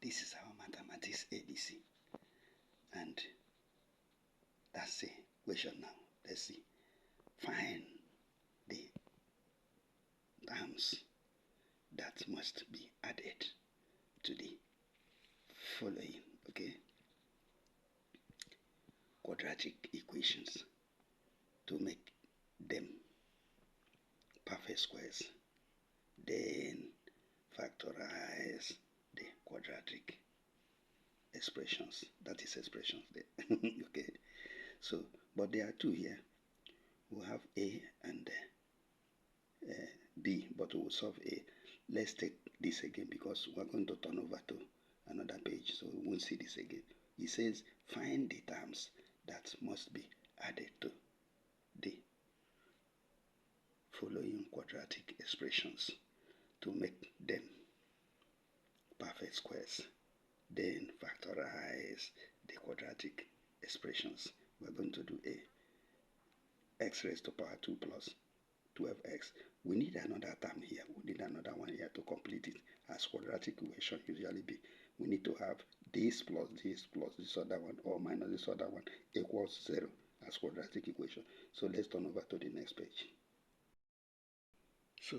this is our mathematics ABC. And that's the question now. Let's see. Find the terms that must be added to the following, okay? Quadratic equations to make them perfect squares. Then factorize the quadratic expressions. That is expressions there. Okay. So, but there are two here. We have A and B, but we will solve A. Let's take this again because we're going to turn over to another page, so we won't see this again. It says find the terms that must be added to the following quadratic expressions to make them perfect squares. Then factorize the quadratic expressions. We're going to do A. X raised to power 2 plus 12x. We need another term here. We need another one here to complete it, as quadratic equation usually be. We need to have this plus this other one, or minus this other one equals 0 as quadratic equation. So let's turn over to the next page. So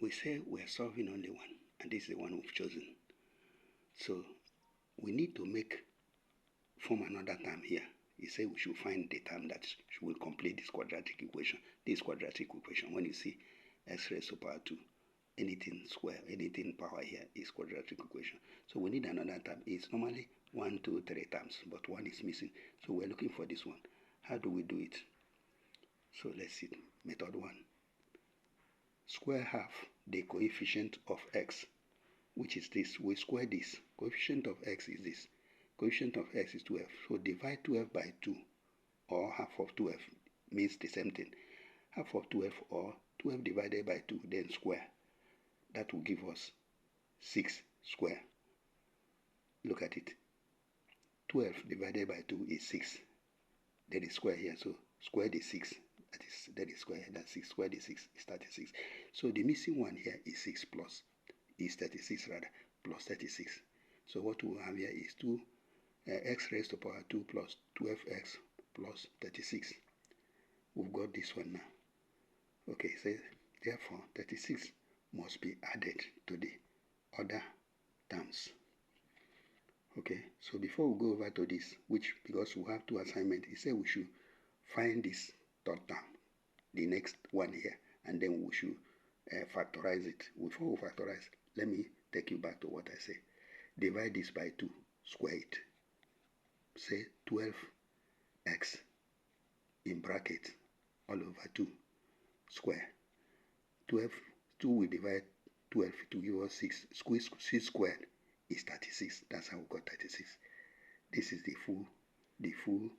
we say we're solving only one, and this is the one we've chosen. So we need to form another term here. He said we should find the term that will complete this quadratic equation. This quadratic equation, when you see x raised to power 2, anything square, anything power here is quadratic equation. So we need another term. It's normally 1, 2, 3 terms, but one is missing. So we're looking for this one. How do we do it? So let's see. Method 1. Square half the coefficient of x, which is this. We square this. Coefficient of x is this. Coefficient of x is 12. So divide 12 by 2, or half of 12 means the same thing. Half of 12 or 12 divided by 2, then square. That will give us 6 square. Look at it. 12 divided by 2 is 6. There is square here, so square the 6. That is square, that's 6. Square the 6 is 36. So the missing one here is 6 plus, is 36 rather, plus 36. So what we have here is 2 x raised to power 2 plus 12x plus 36. We've got this one now. Okay, so therefore 36 must be added to the other terms. Okay, so before we go over to this, which because we have two assignments, he said we should find this third term, the next one here, and then we should factorize it. Before we factorize, let me take you back to what I said. Divide this by 2, square it. Say 12x in bracket all over 2 square. 2 will divide 12 to give us 6. 6 squared is 36. That's how we got 36. This is the full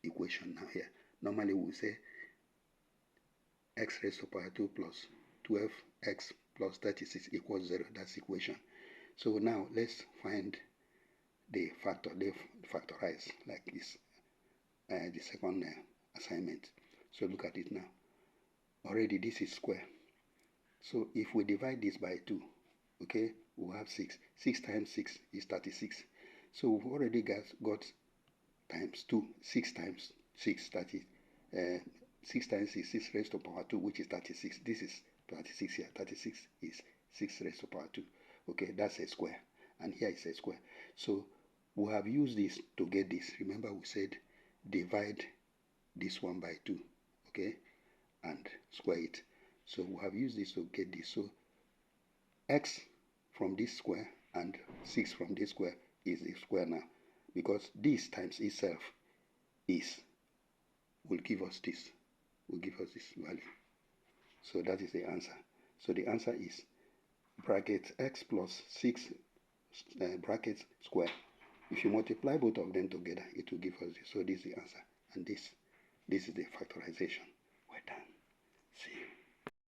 equation now here. Normally we say x raised to power 2 plus 12x plus 36 equals 0. That's equation. So now let's find the factorize like this, the second assignment. So look at it now. Already this is square. So if we divide this by 2, okay, we'll have 6. 6 times 6 is 36. So we've already got times 2. 6 times 6, 30. 6 times 6, 6 raised to power 2, which is 36. This is 36 here. 36 is 6 raised to power 2. Okay, that's a square. And here is a square. So we have used this to get this. Remember we said divide this one by 2, okay, and square it. So we have used this to get this. So x from this square and 6 from this square is a square now, because this times itself will give us this value. So that is the answer. So the answer is bracket x plus 6 bracket square. If you multiply both of them together, it will give us this. So this is the answer, and this is the factorization. We're done. See you.